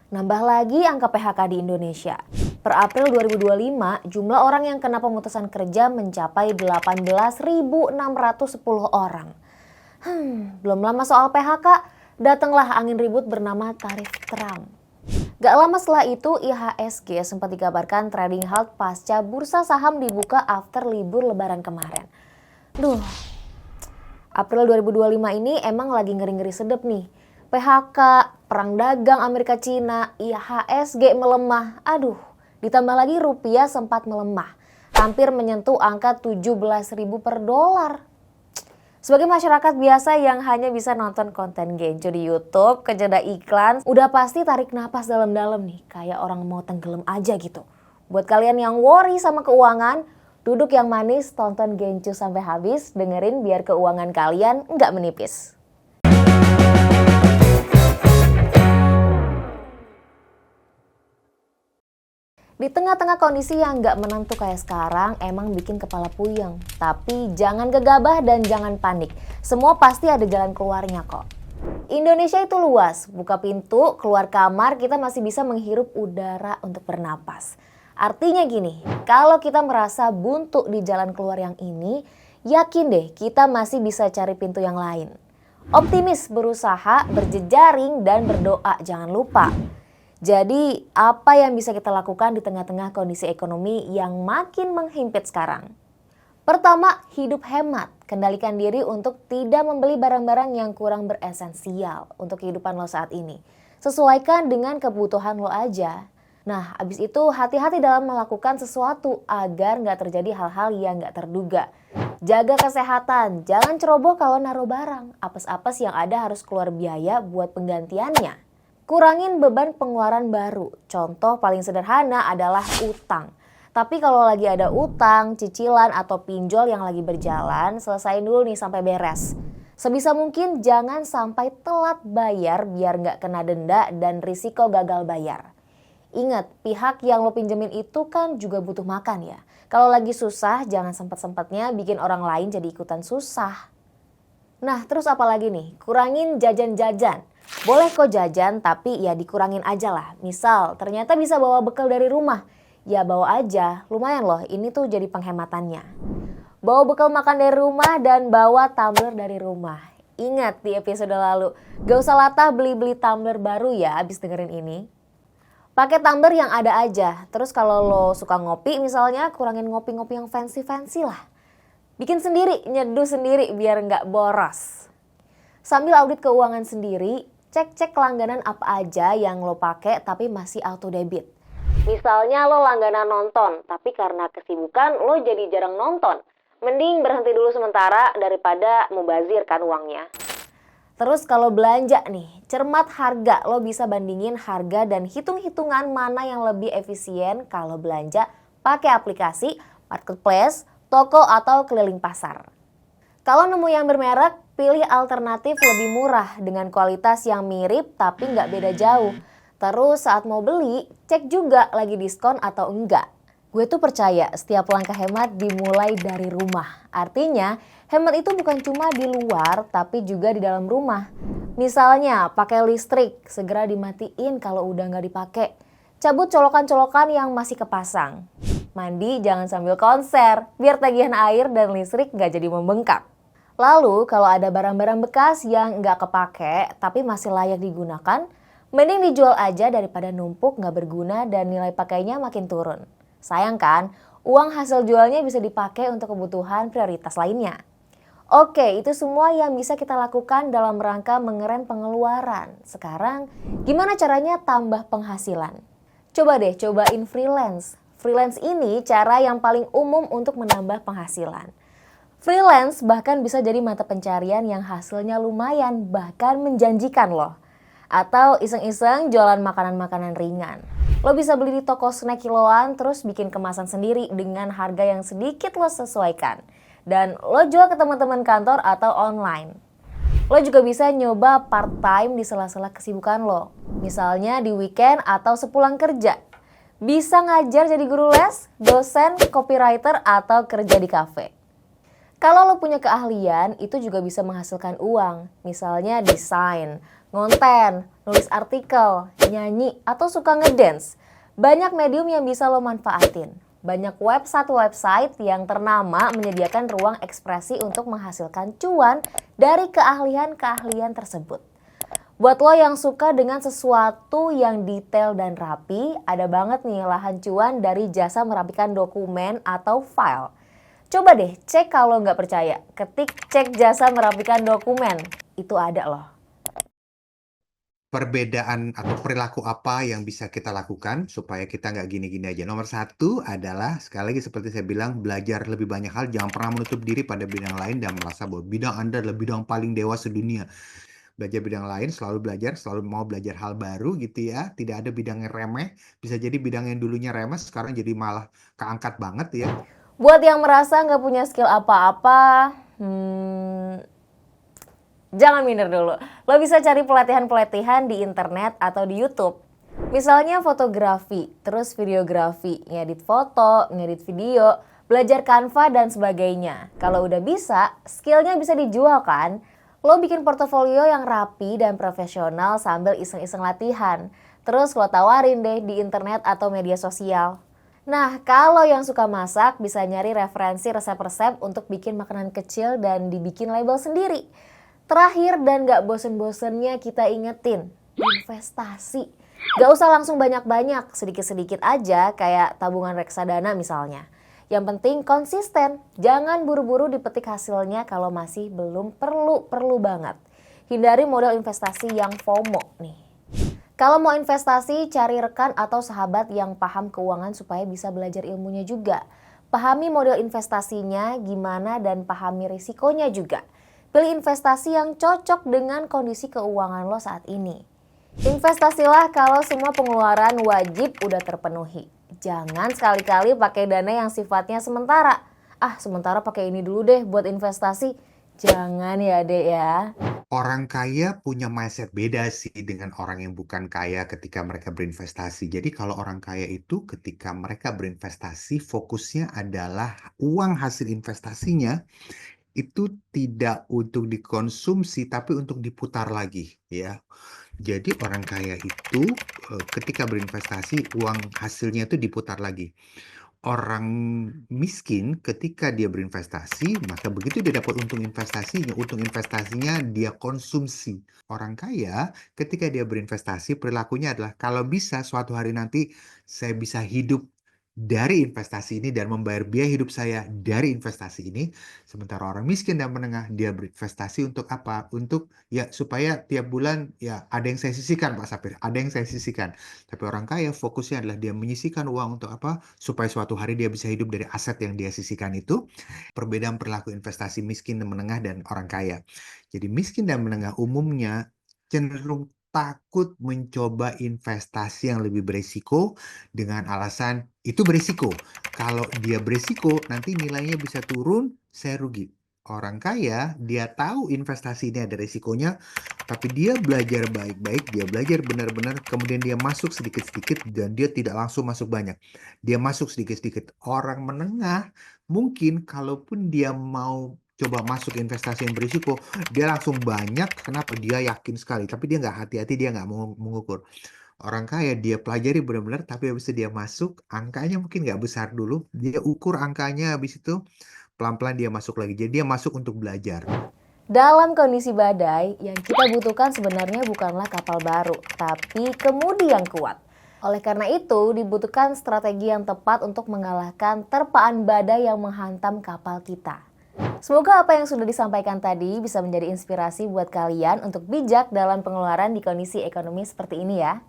Nambah lagi angka PHK di Indonesia. Per April 2025, jumlah orang yang kena pemutusan kerja mencapai 18.610 orang. Belum lama soal PHK, datanglah angin ribut bernama tarif Trump. Gak lama setelah itu, IHSG sempat dikabarkan trading halt pasca bursa saham dibuka after libur lebaran kemarin. April 2025 ini emang lagi ngeri-ngeri sedep nih. PHK, perang dagang Amerika Cina, IHSG melemah. Ditambah lagi rupiah sempat melemah. Hampir menyentuh angka 17.000 per dolar. Sebagai masyarakat biasa yang hanya bisa nonton konten genco di YouTube, kejeda iklan, udah pasti tarik napas dalam-dalam nih. Kayak orang mau tenggelam aja gitu. Buat kalian yang worry sama keuangan, duduk yang manis, tonton genco sampai habis, dengerin biar keuangan kalian nggak menipis. Di tengah-tengah kondisi yang nggak menentu kayak sekarang, emang bikin kepala puyeng. Tapi jangan gegabah dan jangan panik. Semua pasti ada jalan keluarnya kok. Indonesia itu luas, buka pintu, keluar kamar, kita masih bisa menghirup udara untuk bernapas. Artinya gini, kalau kita merasa buntu di jalan keluar yang ini, yakin deh kita masih bisa cari pintu yang lain. Optimis, berusaha, berjejaring, dan berdoa jangan lupa. Jadi, apa yang bisa kita lakukan di tengah-tengah kondisi ekonomi yang makin menghimpit sekarang? Pertama, hidup hemat. Kendalikan diri untuk tidak membeli barang-barang yang kurang beresensial untuk kehidupan lo saat ini. Sesuaikan dengan kebutuhan lo aja. Nah, abis itu hati-hati dalam melakukan sesuatu agar nggak terjadi hal-hal yang nggak terduga. Jaga kesehatan, jangan ceroboh kalau naruh barang. Apes-apes yang ada harus keluar biaya buat penggantiannya. Kurangin beban pengeluaran baru. Contoh paling sederhana adalah utang. Tapi kalau lagi ada utang, cicilan, atau pinjol yang lagi berjalan, selesain dulu nih sampai beres. Sebisa mungkin jangan sampai telat bayar biar nggak kena denda dan risiko gagal bayar. Ingat, pihak yang lo pinjemin itu kan juga butuh makan ya. Kalau lagi susah, jangan sempet-sempetnya bikin orang lain jadi ikutan susah. Nah, terus apa lagi nih? Kurangin jajan-jajan. Boleh kok jajan, tapi ya dikurangin aja lah. Misal, ternyata bisa bawa bekal dari rumah. Ya bawa aja, lumayan loh, ini tuh jadi penghematannya. Bawa bekal makan dari rumah dan bawa tumbler dari rumah. Ingat di episode lalu, gak usah latah beli-beli tumbler baru ya abis dengerin ini. Pakai tumbler yang ada aja, terus kalau lo suka ngopi misalnya, kurangin ngopi-ngopi yang fancy-fancy lah. Bikin sendiri, nyeduh sendiri biar nggak boros. Sambil audit keuangan sendiri, cek-cek langganan apa aja yang lo pakai tapi masih auto debit. Misalnya lo langganan nonton, tapi karena kesibukan lo jadi jarang nonton. Mending berhenti dulu sementara daripada mubazir kan uangnya. Terus kalau belanja nih, cermat harga. Lo bisa bandingin harga dan hitung-hitungan mana yang lebih efisien kalau belanja pakai aplikasi, marketplace, toko atau keliling pasar. Kalau nemu yang bermerek, pilih alternatif lebih murah dengan kualitas yang mirip tapi nggak beda jauh. Terus saat mau beli, cek juga lagi diskon atau enggak. Gue tuh percaya setiap langkah hemat dimulai dari rumah. Artinya, hemat itu bukan cuma di luar tapi juga di dalam rumah. Misalnya, pakai listrik, segera dimatiin kalau udah nggak dipakai. Cabut colokan-colokan yang masih kepasang. Mandi jangan sambil konser, biar tagihan air dan listrik nggak jadi membengkak. Lalu kalau ada barang-barang bekas yang nggak kepake tapi masih layak digunakan, mending dijual aja daripada numpuk nggak berguna dan nilai pakainya makin turun. Sayang kan, uang hasil jualnya bisa dipakai untuk kebutuhan prioritas lainnya. Oke, itu semua yang bisa kita lakukan dalam rangka mengerem pengeluaran. Sekarang, gimana caranya tambah penghasilan? Coba deh, cobain freelance. Freelance ini cara yang paling umum untuk menambah penghasilan. Freelance bahkan bisa jadi mata pencarian yang hasilnya lumayan, bahkan menjanjikan loh. Atau iseng-iseng jualan makanan-makanan ringan. Lo bisa beli di toko snack kiloan terus bikin kemasan sendiri dengan harga yang sedikit lo sesuaikan. Dan lo jual ke teman-teman kantor atau online. Lo juga bisa nyoba part-time di sela-sela kesibukan lo. Misalnya di weekend atau sepulang kerja. Bisa ngajar jadi guru les, dosen, copywriter, atau kerja di kafe. Kalau lo punya keahlian, itu juga bisa menghasilkan uang. Misalnya desain, ngonten, nulis artikel, nyanyi, atau suka ngedance. Banyak medium yang bisa lo manfaatin. Banyak website-website yang ternama menyediakan ruang ekspresi untuk menghasilkan cuan dari keahlian-keahlian tersebut. Buat lo yang suka dengan sesuatu yang detail dan rapi, ada banget nih lahan cuan dari jasa merapikan dokumen atau file. Coba deh cek kalau nggak percaya, ketik cek jasa merapikan dokumen, itu ada loh. Perbedaan atau perilaku apa yang bisa kita lakukan supaya kita nggak gini-gini aja. Nomor satu adalah, sekali lagi seperti saya bilang, belajar lebih banyak hal. Jangan pernah menutup diri pada bidang lain dan merasa bahwa bidang Anda adalah bidang paling dewasa dunia. Belajar bidang lain, selalu belajar, selalu mau belajar hal baru gitu ya. Tidak ada bidang yang remeh. Bisa jadi bidang yang dulunya remeh, sekarang jadi malah keangkat banget ya. Buat yang merasa nggak punya skill apa-apa, jangan minder dulu. Lo bisa cari pelatihan-pelatihan di internet atau di YouTube. Misalnya fotografi, terus videografi, ngedit foto, ngedit video, belajar Canva dan sebagainya. Kalau udah bisa, skillnya bisa dijual kan? Lo bikin portofolio yang rapi dan profesional sambil iseng-iseng latihan. Terus lo tawarin deh di internet atau media sosial. Nah, kalau yang suka masak bisa nyari referensi resep-resep untuk bikin makanan kecil dan dibikin label sendiri. Terakhir dan gak bosen-bosennya kita ingetin, investasi. Gak usah langsung banyak-banyak, sedikit-sedikit aja kayak tabungan reksadana misalnya. Yang penting konsisten, jangan buru-buru dipetik hasilnya kalau masih belum perlu banget. Hindari model investasi yang FOMO nih. Kalau mau investasi, cari rekan atau sahabat yang paham keuangan supaya bisa belajar ilmunya juga. Pahami model investasinya gimana dan pahami risikonya juga. Pilih investasi yang cocok dengan kondisi keuangan lo saat ini. Investasilah kalau semua pengeluaran wajib udah terpenuhi. Jangan sekali-kali pakai dana yang sifatnya sementara. Sementara pakai ini dulu deh buat investasi. Jangan ya, Dek ya. Orang kaya punya mindset beda sih dengan orang yang bukan kaya ketika mereka berinvestasi. Jadi kalau orang kaya itu ketika mereka berinvestasi, fokusnya adalah uang hasil investasinya itu tidak untuk dikonsumsi tapi untuk diputar lagi ya. Jadi orang kaya itu ketika berinvestasi uang hasilnya itu diputar lagi. Orang miskin ketika dia berinvestasi, maka begitu dia dapat untung investasinya dia konsumsi. Orang kaya ketika dia berinvestasi, perilakunya adalah kalau bisa suatu hari nanti saya bisa hidup dari investasi ini dan membayar biaya hidup saya dari investasi ini. Sementara orang miskin dan menengah dia berinvestasi untuk apa? Untuk ya supaya tiap bulan ya ada yang saya sisihkan Pak Sapir, ada yang saya sisihkan. Tapi orang kaya fokusnya adalah dia menyisihkan uang untuk apa? Supaya suatu hari dia bisa hidup dari aset yang dia sisihkan itu. Perbedaan perilaku investasi miskin dan menengah dan orang kaya. Jadi miskin dan menengah umumnya cenderung takut mencoba investasi yang lebih beresiko dengan alasan itu beresiko. Kalau dia beresiko, nanti nilainya bisa turun, saya rugi. Orang kaya, dia tahu investasi ini ada resikonya, tapi dia belajar baik-baik, dia belajar benar-benar, kemudian dia masuk sedikit-sedikit dan dia tidak langsung masuk banyak. Dia masuk sedikit-sedikit. Orang menengah, mungkin kalaupun dia mau coba masuk investasi yang berisiko, dia langsung banyak, kenapa? Dia yakin sekali, tapi dia nggak hati-hati, dia nggak mau mengukur. Orang kaya dia pelajari benar-benar, tapi habis itu dia masuk, angkanya mungkin nggak besar dulu, dia ukur angkanya, habis itu pelan-pelan dia masuk lagi. Jadi dia masuk untuk belajar. Dalam kondisi badai, yang kita butuhkan sebenarnya bukanlah kapal baru, tapi kemudi yang kuat. Oleh karena itu, dibutuhkan strategi yang tepat untuk mengalahkan terpaan badai yang menghantam kapal kita. Semoga apa yang sudah disampaikan tadi bisa menjadi inspirasi buat kalian untuk bijak dalam pengeluaran di kondisi ekonomi seperti ini ya.